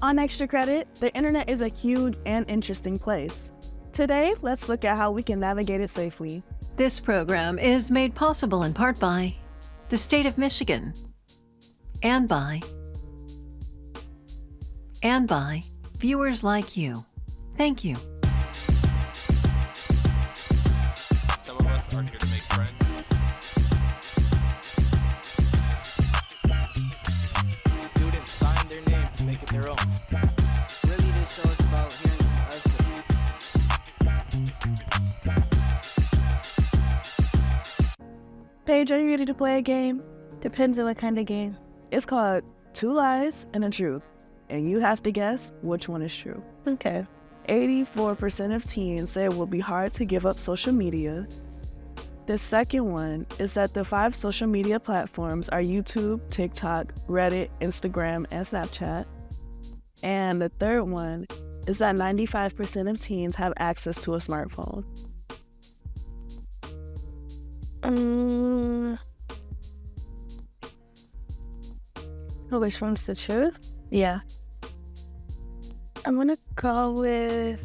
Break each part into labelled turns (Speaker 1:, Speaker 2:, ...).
Speaker 1: On Extra Credit, the internet is a huge and interesting place. Today, let's look at how we can navigate it safely.
Speaker 2: This program is made possible in part by the state of Michigan and by viewers like you. Thank you.
Speaker 3: Some of us are here to make friends. Students sign their name to make it their own.
Speaker 4: Really, this show is about hearing from us.
Speaker 1: Paige, are you ready to play a game? Depends on what kind of game. It's called Two Lies and a Truth, and you have to guess which one is true. Okay. 84% of teens say it will be hard to give up social media. The second one is that the 5 social media platforms are YouTube, TikTok, Reddit, Instagram, and Snapchat. And the third one is that 95% of teens have access to a smartphone. Which one's the truth? Yeah. I'm gonna go with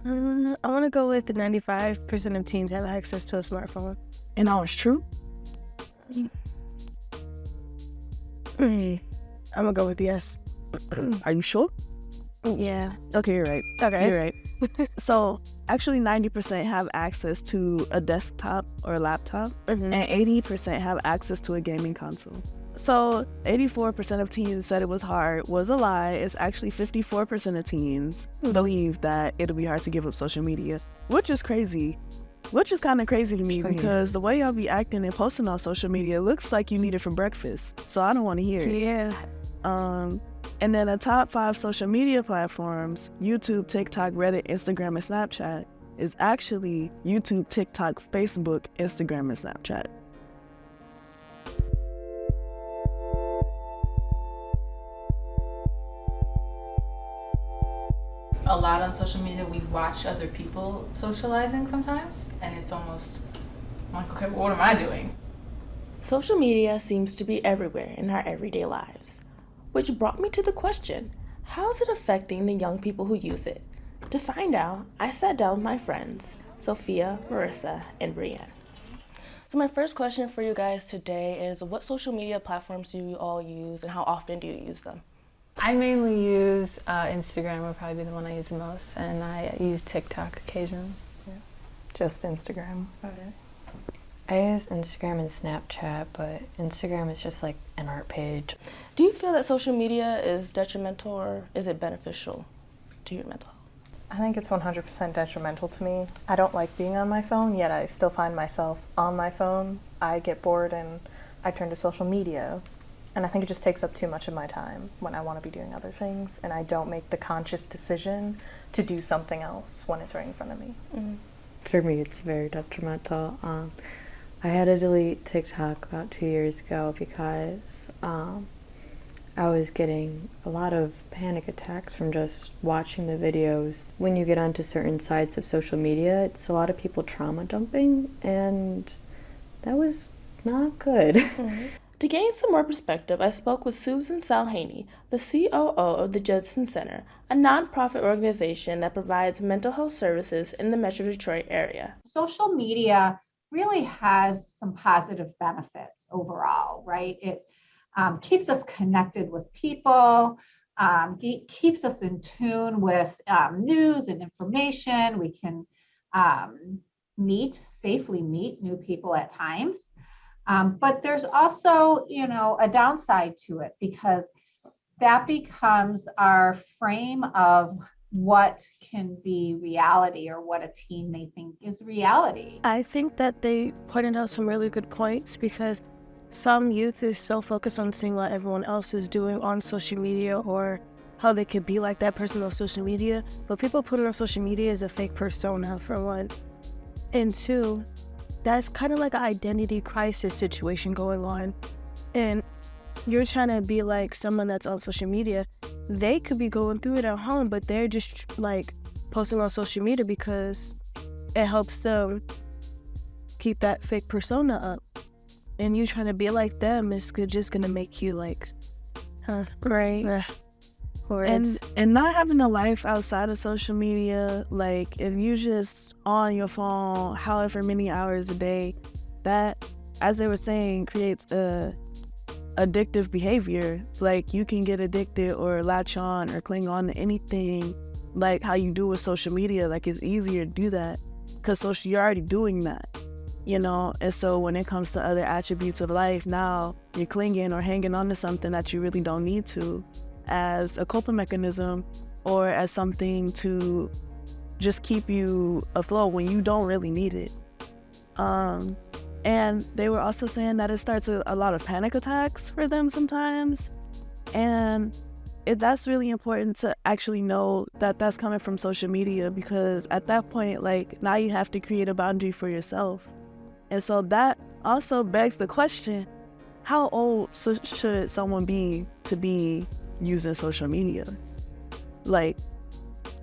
Speaker 1: the 95% of teens have access to a smartphone. And that was true? I'm gonna go with yes. Are you sure? Yeah. Okay, you're right. Okay. You're right. So, actually 90% have access to a desktop or a laptop, and 80% have access to a gaming console. So, 84% of teens said it was hard was a lie. It's actually 54% of teens believe that it'll be hard to give up social media, which is crazy. Which is kind of crazy to me because the way y'all be acting and posting on social media looks like you need it for breakfast. So I don't want to hear it. Yeah. And then the top 5 social media platforms, YouTube, TikTok, Reddit, Instagram, and Snapchat, is actually YouTube, TikTok, Facebook, Instagram, and Snapchat.
Speaker 5: A lot on social media, we watch other people socializing sometimes, and it's almost like, okay, well, what am I doing?
Speaker 6: Social media seems to be everywhere in our everyday lives, which brought me to the question, how is it affecting the young people who use it? To find out, I sat down with my friends, Sophia, Marissa, and Brienne. So my first question for you guys today is, what social media platforms do you all use and how often do you use them?
Speaker 7: I mainly use Instagram, would probably be the one I use the most, and I use TikTok occasionally.
Speaker 8: Yeah. Just Instagram.
Speaker 7: Okay.
Speaker 9: I use Instagram and Snapchat, but Instagram is just like an art page.
Speaker 6: Do you feel that social media is detrimental or is it beneficial to your mental health?
Speaker 8: I think it's 100% detrimental to me. I don't like being on my phone, yet I still find myself on my phone. I get bored and I turn to social media. And I think it just takes up too much of my time when I want to be doing other things, and I don't make the conscious decision to do something else when it's right in front of me.
Speaker 9: Mm-hmm. For me, it's very detrimental. I had to delete TikTok about 2 years ago because I was getting a lot of panic attacks from just watching the videos. When you get onto certain sites of social media, it's a lot of people trauma dumping, and that was not good.
Speaker 6: Mm-hmm. To gain some more perspective, I spoke with Susan Salhaney, the COO of the Judson Center, a nonprofit organization that provides mental health services in the Metro Detroit area.
Speaker 10: Social media really has some positive benefits overall, right? It keeps us connected with people, keeps us in tune with news and information. We can safely meet new people at times. But there's also, a downside to it because that becomes our frame of what can be reality or what a teen may think is reality.
Speaker 1: I think that they pointed out some really good points because some youth is so focused on seeing what everyone else is doing on social media or how they could be like that person on social media. But people put on social media as a fake persona, for one. And two, that's kind of like an identity crisis situation going on. And you're trying to be like someone that's on social media. They could be going through it at home, but they're just like posting on social media because it helps them keep that fake persona up. And you trying to be like them is just gonna make you like Right. And not having a life outside of social media, like if you just on your phone however many hours a day, that, as they were saying, creates a addictive behavior. Like you can get addicted or latch on or cling on to anything, like how you do with social media. Like it's easier to do that because you're already doing that, you know. And so when it comes to other attributes of life, now you're clinging or hanging on to something that you really don't need to, as a coping mechanism or as something to just keep you afloat when you don't really need it. And they were also saying that it starts a lot of panic attacks for them sometimes. And that's really important to actually know that that's coming from social media, because at that point, like, now you have to create a boundary for yourself. And so that also begs the question, how old should someone be to be using social media? Like,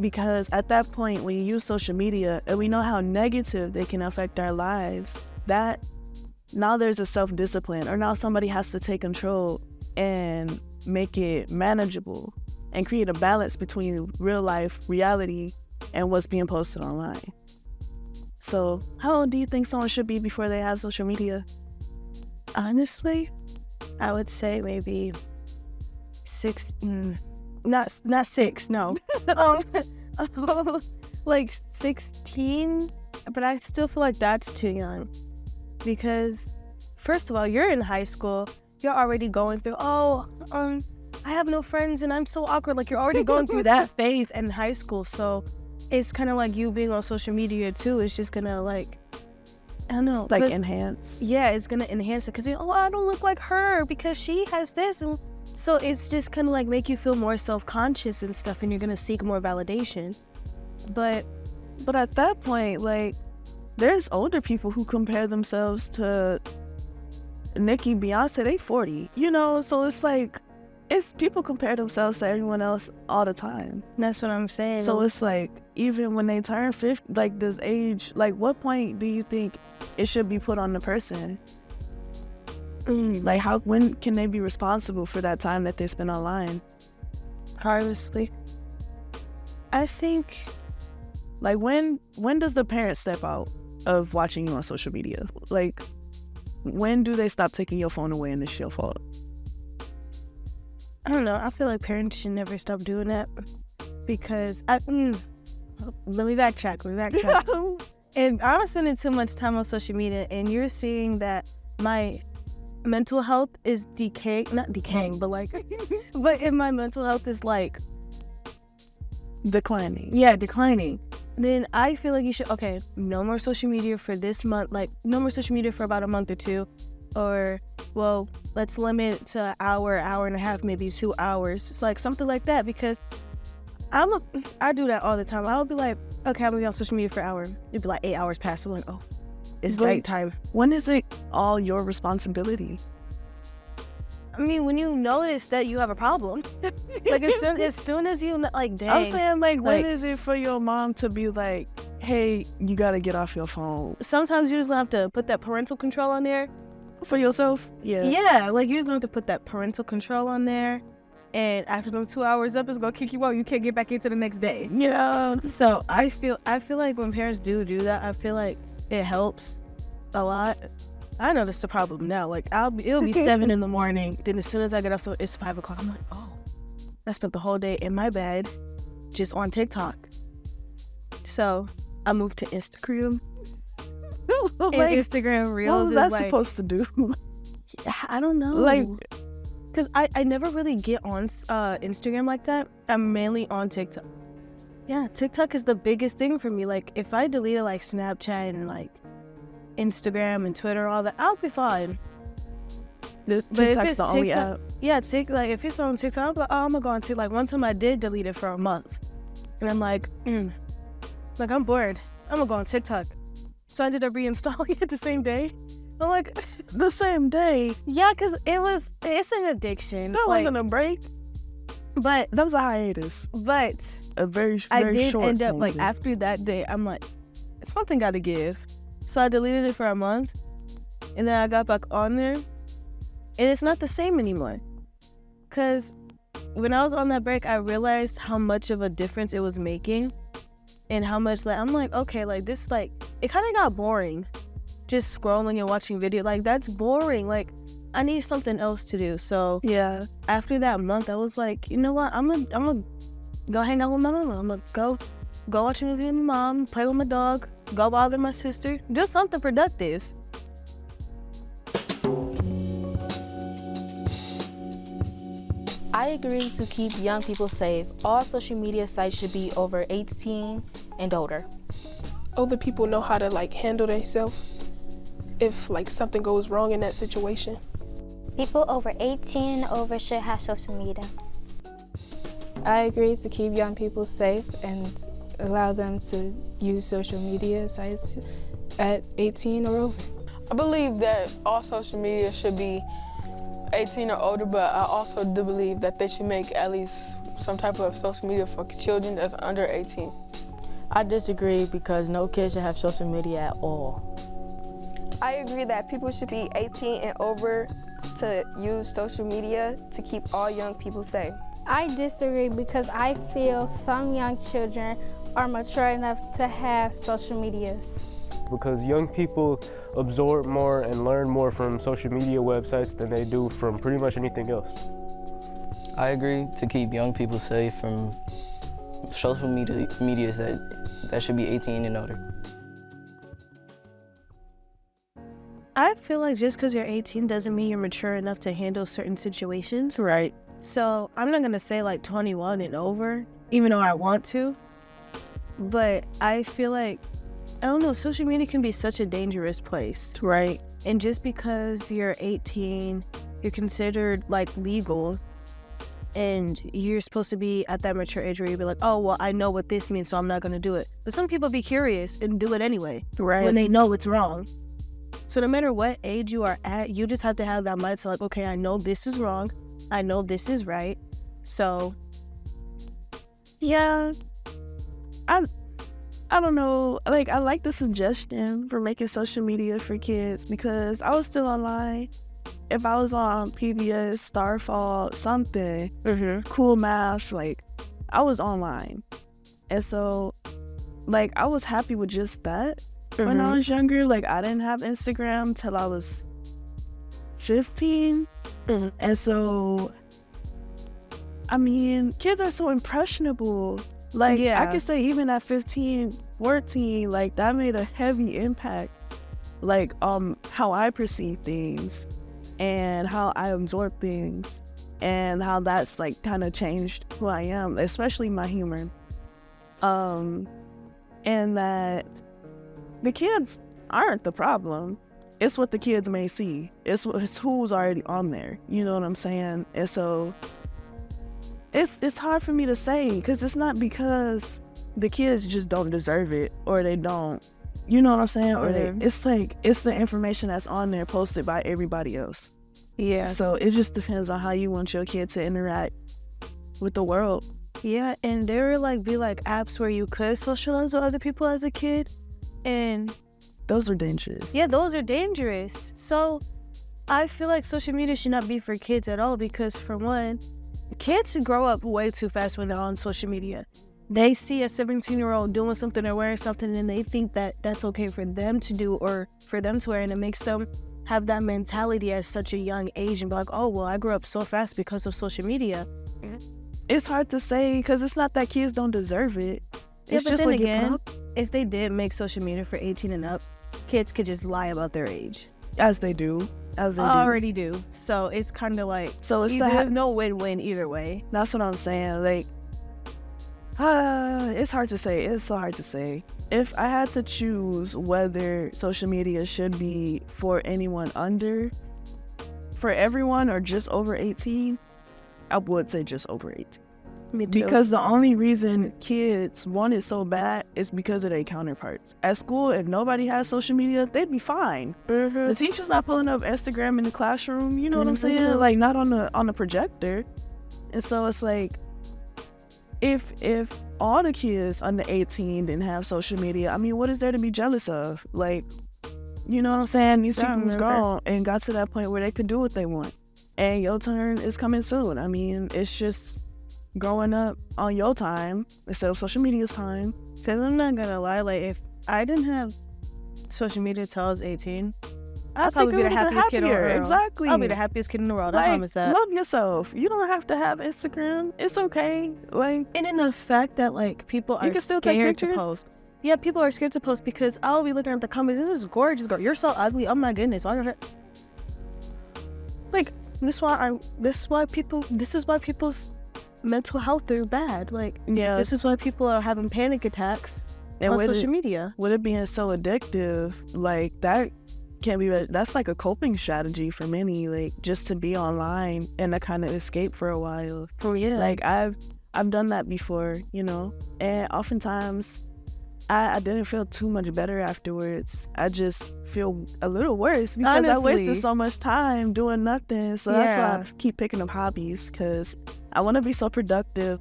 Speaker 1: because at that point when you use social media and we know how negative they can affect our lives, that now there's a self-discipline, or now somebody has to take control and make it manageable and create a balance between real life reality and what's being posted online. So how old do you think someone should be before they have social media?
Speaker 11: Honestly, I would say maybe 6, not 6, no. Like 16, but I still feel like that's too young. Because first of all, you're in high school, you're already going through, I have no friends and I'm so awkward. Like you're already going through that phase in high school. So it's kind of like you being on social media too, it's just gonna like, I don't know.
Speaker 1: Like enhance.
Speaker 11: Yeah, it's gonna enhance it because I don't look like her because she has this. And so it's just kind of like make you feel more self-conscious and stuff, and you're gonna seek more validation. But
Speaker 1: at that point, like, there's older people who compare themselves to Nicki, Beyonce, they 40, you know? So it's like, people compare themselves to everyone else all the time.
Speaker 11: That's what I'm saying.
Speaker 1: So it's like, even when they turn 50, like this age, like what point do you think it should be put on the person? Like when can they be responsible for that time that they spend online?
Speaker 11: Honestly, I think,
Speaker 1: like when does the parent step out of watching you on social media? Like, when do they stop taking your phone away and it's your fault?
Speaker 11: I don't know. I feel like parents should never stop doing that, because let me backtrack. And I'm spending too much time on social media, and you're seeing that my mental health is not decaying, but like, but if my mental health is like
Speaker 1: declining.
Speaker 11: Yeah, declining. Then I feel like you should, no more social media for this month, like no more social media for about a month or two, or, well, let's limit it to an hour and a half, maybe 2 hours. It's like something like that, because I do that all the time. I'll be like, okay, I'm gonna be on social media for an hour. It'd be like 8 hours past. I'm like, oh, it's nighttime.
Speaker 1: When is it all your responsibility?
Speaker 11: I mean, when you notice that you have a problem, like as soon as you, like, dang.
Speaker 1: I'm saying, like, when is it for your mom to be like, hey, you gotta get off your phone?
Speaker 11: Sometimes you just gonna have to put that parental control on there.
Speaker 1: For yourself? Yeah.
Speaker 11: Yeah, like you just gonna have to put that parental control on there. And after them 2 hours up, it's gonna kick you out. You can't get back into the next day.
Speaker 1: Yeah.
Speaker 11: So I feel like when parents do that, I feel like it helps a lot. I know that's the problem now. Like it'll be 7 in the morning. Then as soon as I get up, so it's 5 o'clock. I'm like, oh, I spent the whole day in my bed, just on TikTok. So I moved to Instagram.
Speaker 1: Like,
Speaker 11: and Instagram Reels.
Speaker 1: What was that supposed to do?
Speaker 11: I don't know.
Speaker 1: Like,
Speaker 11: because I never really get on Instagram like that. I'm mainly on TikTok. Yeah, TikTok is the biggest thing for me. Like, if I deleted, like, Snapchat and, like, Instagram and Twitter, all that, I'll be fine.
Speaker 1: TikTok's the only app.
Speaker 11: Yeah, like, if it's on TikTok, I'm like, oh, I'm gonna go on TikTok. Like, one time I did delete it for a month. And I'm like, like, I'm bored. I'm gonna go on TikTok. So I ended up reinstalling it the same day. I'm like,
Speaker 1: the same day?
Speaker 11: Yeah, because it's an addiction.
Speaker 1: That wasn't a break.
Speaker 11: But
Speaker 1: that was a hiatus.
Speaker 11: But
Speaker 1: a very short.
Speaker 11: I did end up, like, after that day, I'm like, something got to give. So I deleted it for a month, and then I got back on there, and it's not the same anymore. Because when I was on that break, I realized how much of a difference it was making and how much, like, I'm like, okay, like, this, like, it kind of got boring. Just scrolling and watching video, like, that's boring. Like, I need something else to do. So,
Speaker 1: Yeah.
Speaker 11: after that month, I was like, you know what? I'm gonna go hang out with my mama. I'm gonna go watch a movie with my mom, play with my dog, go bother my sister. Do something productive.
Speaker 6: I agree to keep young people safe. All social media sites should be over 18 and older.
Speaker 12: Older people know how to like handle themselves if like something goes wrong in that situation.
Speaker 13: People over 18 and over should have social media.
Speaker 14: I agree to keep young people safe and allow them to use social media sites at 18 or over.
Speaker 12: I believe that all social media should be 18 or older, but I also do believe that they should make at least some type of social media for children that's under 18.
Speaker 15: I disagree because no kid should have social media at all.
Speaker 16: I agree that people should be 18 and over to use social media to keep all young people safe.
Speaker 17: I disagree because I feel some young children are mature enough to have social medias.
Speaker 18: Because young people absorb more and learn more from social media websites than they do from pretty much anything else.
Speaker 19: I agree to keep young people safe from social medias that should be 18 and older.
Speaker 11: I feel like just because you're 18 doesn't mean you're mature enough to handle certain situations.
Speaker 1: Right.
Speaker 11: So I'm not going to say like 21 and over, even though I want to. But I feel like, I don't know, social media can be such a dangerous place.
Speaker 1: Right.
Speaker 11: And just because you're 18, you're considered like legal and you're supposed to be at that mature age where you'll be like, oh, well, I know what this means, so I'm not going to do it. But some people be curious and do it anyway.
Speaker 1: Right.
Speaker 11: When they know it's wrong. So no matter what age you are at, you just have to have that mindset like, okay, I know this is wrong. I know this is right. So, yeah, I don't know. Like, I like the suggestion for making social media for kids because I was still online. If I was on PBS, Starfall, something, Cool Math, like, I was online. And so, like, I was happy with just that. When I was younger, like, I didn't have Instagram till I was 15. And so, I mean, kids are so impressionable. Like,
Speaker 1: Yeah.
Speaker 11: I could say even at 15, 14, like, that made a heavy impact. Like, how I perceive things and how I absorb things and how that's, like, kind of changed who I am, especially my humor. And that the kids aren't the problem. It's what the kids may see. It's who's already on there. You know what I'm saying? And so it's hard for me to say because it's not because the kids just don't deserve it or they don't. You know what I'm saying? Or it's like it's the information that's on there posted by everybody else. Yeah.
Speaker 1: So it just depends on how you want your kid to interact with the world.
Speaker 11: Yeah, and there would like be like apps where you could socialize with other people as a kid, and
Speaker 1: those are dangerous.
Speaker 11: Yeah, those are dangerous. So I feel like social media should not be for kids at all because, for one, kids grow up way too fast when they're on social media. They see a 17-year-old doing something or wearing something and they think that that's okay for them to do or for them to wear, and it makes them have that mentality at such a young age and be like, oh, well, I grew up so fast because of social media.
Speaker 1: It's hard to say because it's not that kids don't deserve it. It's
Speaker 11: but
Speaker 1: just
Speaker 11: then
Speaker 1: like
Speaker 11: again, if they did make social media for 18 and up, kids could just lie about their age.
Speaker 1: As they do.
Speaker 11: Already do. So it's kind of like,
Speaker 1: so it's
Speaker 11: there's no win-win either way.
Speaker 1: That's what I'm saying. Like, it's hard to say. It's so hard to say. If I had to choose whether social media should be for anyone under, for everyone, or just over 18, I would say just over 18.
Speaker 11: Me too.
Speaker 1: Because the only reason kids want it so bad is because of their counterparts. At school, if nobody has social media, they'd be fine. The teacher's not pulling up Instagram in the classroom. You know what I'm saying? Like, not on the projector. And so it's like, if all the kids under 18 didn't have social media, I mean, what is there to be jealous of? Like, you know what I'm saying? These people's grown and got to that point where they could do what they want. and your turn is coming soon. I mean, it's just growing up on your time instead of social media's time.
Speaker 11: Because I'm not gonna lie, like if I didn't have social media till I was 18, I'd probably be the happiest kid in the world.
Speaker 1: Exactly.
Speaker 11: I'll be the happiest kid in the world.
Speaker 1: Like,
Speaker 11: I promise that.
Speaker 1: Love yourself. You don't have to have Instagram. It's okay. Like,
Speaker 11: and in the fact that like people are
Speaker 1: can still take
Speaker 11: scared to
Speaker 1: pictures?
Speaker 11: post. Yeah, people are scared to post because I'll be looking at the comments. This is gorgeous, girl. You're so ugly. Oh my goodness. Why don't like this is why people's mental health are bad. Like,
Speaker 1: yeah,
Speaker 11: this is why people are having panic attacks on social media.
Speaker 1: With it being so addictive, like that can be, that's like a coping strategy for many, like just to be online and to kind of escape for a while.
Speaker 11: Oh yeah.
Speaker 1: Like I've done that before, you know, and oftentimes I didn't feel too much better afterwards. I just feel a little worse because I wasted so much time doing nothing. So that's why I keep picking up hobbies, because I want to be so productive.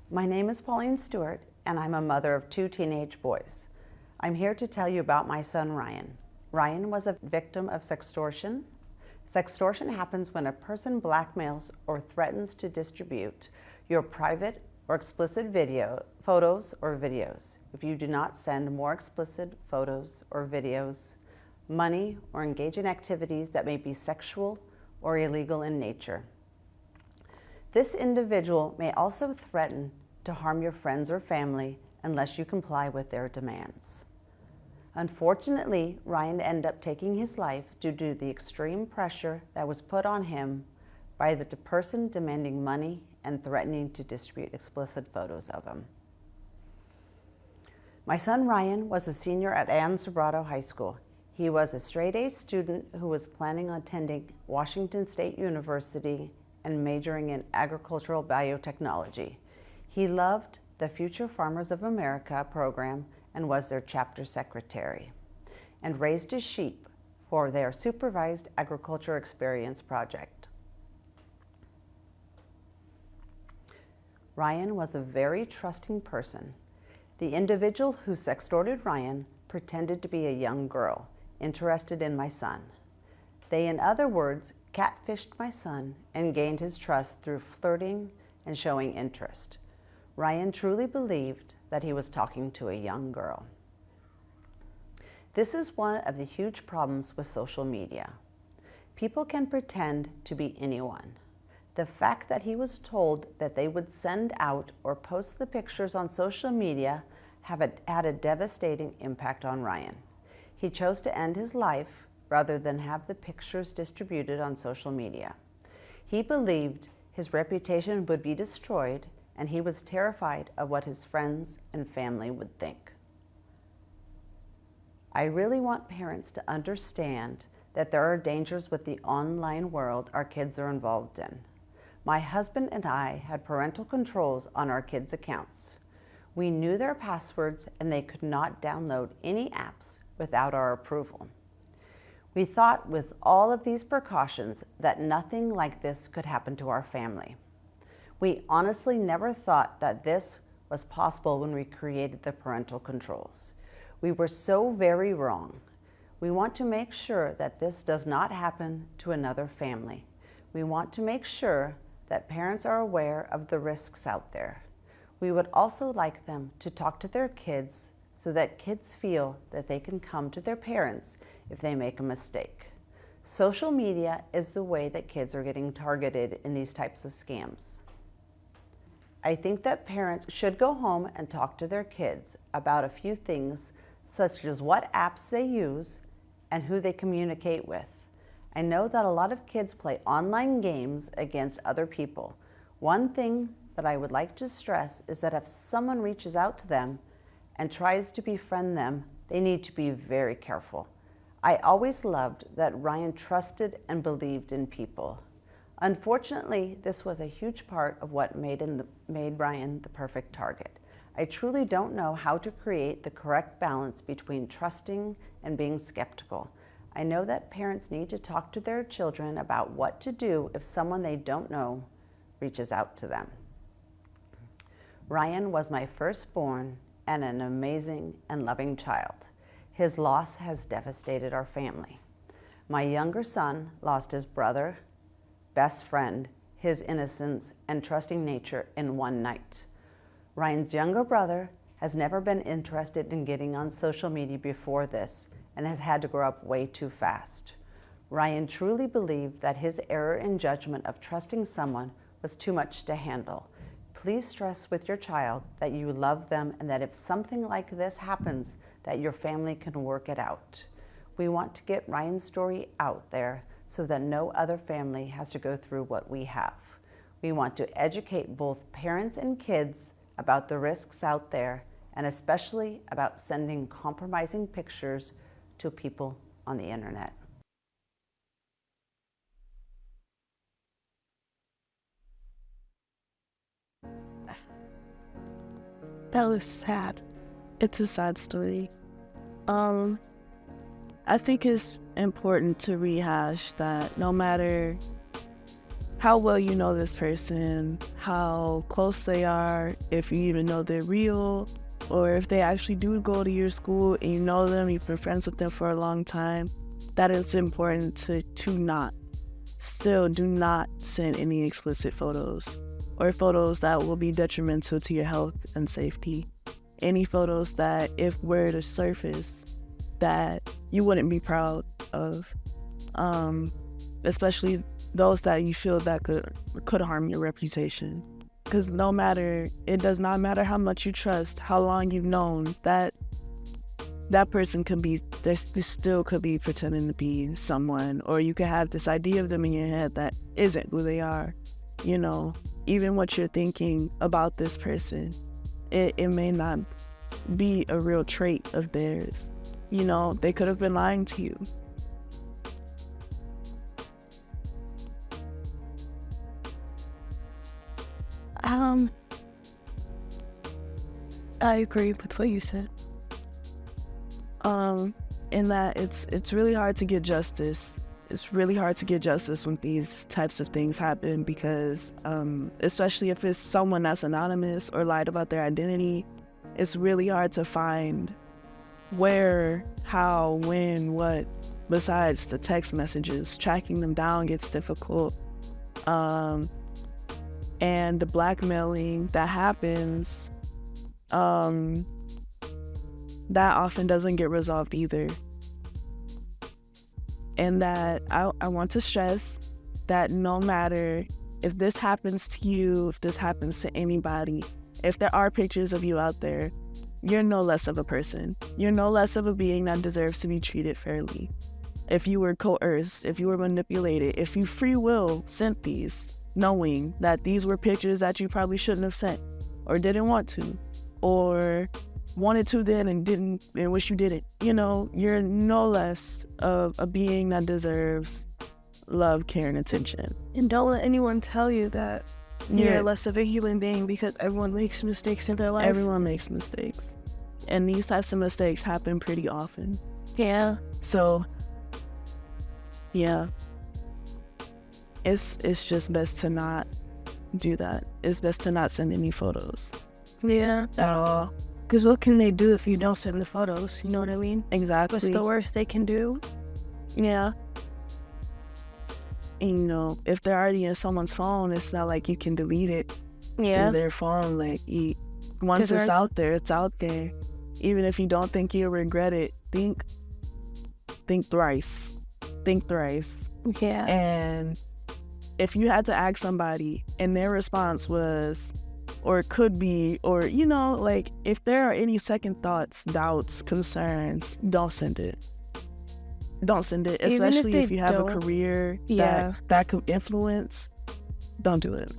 Speaker 20: My name is Pauline Stewart, and I'm a mother of 2 teenage boys. I'm here to tell you about my son, Ryan. Ryan was a victim of sextortion. Sextortion happens when a person blackmails or threatens to distribute your private or explicit photos or videos. If you do not send more explicit photos or videos, money, or engage in activities that may be sexual or illegal in nature. This individual may also threaten to harm your friends or family unless you comply with their demands. Unfortunately, Ryan ended up taking his life due to the extreme pressure that was put on him by the person demanding money and threatening to distribute explicit photos of him. My son Ryan was a senior at Ann Sobrato High School. He was a straight-A student who was planning on attending Washington State University and majoring in agricultural biotechnology. He loved the Future Farmers of America program and was their chapter secretary, and raised his sheep for their supervised agriculture experience project. Ryan was a very trusting person. The individual who sextorted Ryan pretended to be a young girl interested in my son. They, in other words, catfished my son and gained his trust through flirting and showing interest. Ryan truly believed that he was talking to a young girl. This is one of the huge problems with social media. People can pretend to be anyone. The fact that he was told that they would send out or post the pictures on social media had a devastating impact on Ryan. He chose to end his life rather than have the pictures distributed on social media. He believed his reputation would be destroyed, and he was terrified of what his friends and family would think. I really want parents to understand that there are dangers with the online world our kids are involved in. My husband and I had parental controls on our kids' accounts. We knew their passwords, and they could not download any apps without our approval. We thought with all of these precautions that nothing like this could happen to our family. We honestly never thought that this was possible when we created the parental controls. We were so very wrong. We want to make sure that this does not happen to another family. We want to make sure that parents are aware of the risks out there. We would also like them to talk to their kids so that kids feel that they can come to their parents if they make a mistake. Social media is the way that kids are getting targeted in these types of scams. I think that parents should go home and talk to their kids about a few things, such as what apps they use and who they communicate with. I know that a lot of kids play online games against other people. One thing that I would like to stress is that if someone reaches out to them and tries to befriend them, they need to be very careful. I always loved that Ryan trusted and believed in people. Unfortunately, this was a huge part of what made Ryan the perfect target. I truly don't know how to create the correct balance between trusting and being skeptical. I know that parents need to talk to their children about what to do if someone they don't know reaches out to them. Ryan was my firstborn and an amazing and loving child. His loss has devastated our family. My younger son lost his brother, best friend, his innocence, and trusting nature in one night. Ryan's younger brother has never been interested in getting on social media before this and has had to grow up way too fast. Ryan truly believed that his error in judgment of trusting someone was too much to handle. Please stress with your child that you love them and that if something like this happens, that your family can work it out. We want to get Ryan's story out there so that no other family has to go through what we have. We want to educate both parents and kids about the risks out there and especially about sending compromising pictures to people on the internet.
Speaker 1: That was sad. It's a sad story. I think it's important to rehash that no matter how well you know this person, how close they are, if you even know they're real, or if they actually do go to your school and you know them, you've been friends with them for a long time, that it's important to do not send any explicit photos or photos that will be detrimental to your health and safety. Any photos that, if were to surface, that you wouldn't be proud of, especially those that you feel that could harm your reputation. Because it does not matter how much you trust, how long you've known, that person they still could be pretending to be someone, or you could have this idea of them in your head that isn't who they are. You know, even what you're thinking about this person, it may not be a real trait of theirs. You know, they could have been lying to you.
Speaker 11: I agree with what you said.
Speaker 1: In that it's really hard to get justice. It's really hard to get justice when these types of things happen because, especially if it's someone that's anonymous or lied about their identity, it's really hard to find where, how, when, what, besides the text messages. Tracking them down gets difficult. And the blackmailing that happens, that often doesn't get resolved either. And that I want to stress that no matter if this happens to you, if this happens to anybody, if there are pictures of you out there, you're no less of a person. You're no less of a being that deserves to be treated fairly. If you were coerced, if you were manipulated, if you free will sent these, knowing that these were pictures that you probably shouldn't have sent, or didn't want to, or wanted to then and didn't and wish you didn't, you know, you're no less of a being that deserves love, care, and attention.
Speaker 11: And don't let anyone tell you that you're less of a human being because everyone makes mistakes in their life.
Speaker 1: Everyone makes mistakes. And these types of mistakes happen pretty often.
Speaker 11: Yeah.
Speaker 1: So, yeah. It's just best to not do that. It's best to not send any photos.
Speaker 11: Yeah.
Speaker 1: At all.
Speaker 11: Because what can they do if you don't send the photos? You know what I mean?
Speaker 1: Exactly.
Speaker 11: What's the worst they can do?
Speaker 1: Yeah. And, you know, if they're already in someone's phone, it's not like you can delete it through their phone. Like, once it's out there, it's out there. Even if you don't think you'll regret it, think thrice. Think thrice.
Speaker 11: Yeah.
Speaker 1: And if you had to ask somebody and their response was, or it could be, or, you know, like, if there are any second thoughts, doubts, concerns, don't send it. Don't send it, especially if you have a career that could influence. Don't do it.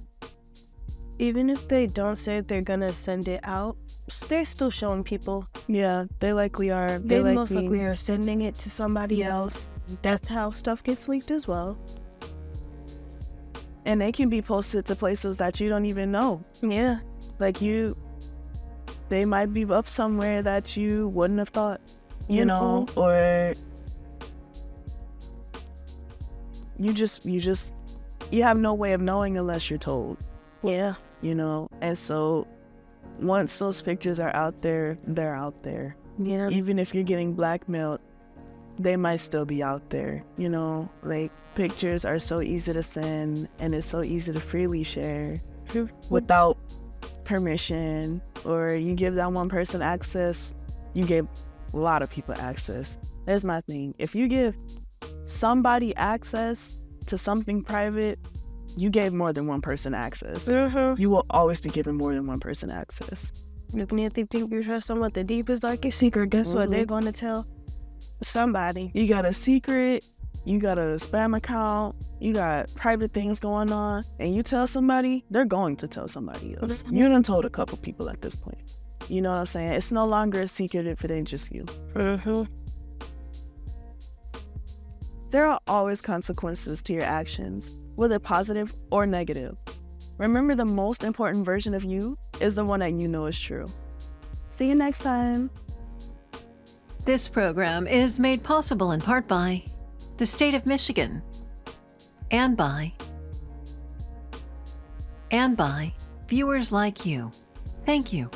Speaker 11: Even if they don't say they're gonna send it out, they're still showing people.
Speaker 1: Yeah, they likely are.
Speaker 11: They most likely are sending it to somebody else. That's how stuff gets leaked as well.
Speaker 1: And they can be posted to places that you don't even know.
Speaker 11: Yeah.
Speaker 1: Like they might be up somewhere that you wouldn't have thought, you know, or you have no way of knowing unless you're told.
Speaker 11: Yeah.
Speaker 1: You know, and so once those pictures are out there, they're out there.
Speaker 11: Yeah.
Speaker 1: Even if you're getting blackmailed, they might still be out there, you know, like pictures are so easy to send and it's so easy to freely share without permission, or you give that one person access, you give a lot of people access. There's my thing. If you give somebody access to something private, you gave more than one person access. You will always be giving more than one person access.
Speaker 11: If you think you trust someone with the deepest, darkest secret, guess what? They're going to tell somebody.
Speaker 1: You got a secret, you got a spam account, you got private things going on, and you tell somebody, they're going to tell somebody else. You done told a couple people at this point. You know what I'm saying? It's no longer a secret if it ain't just you. There are always consequences to your actions, whether positive or negative. Remember, the most important version of you is the one that you know is true. See you next time.
Speaker 2: This program is made possible in part by the state of Michigan and by viewers like you. Thank you.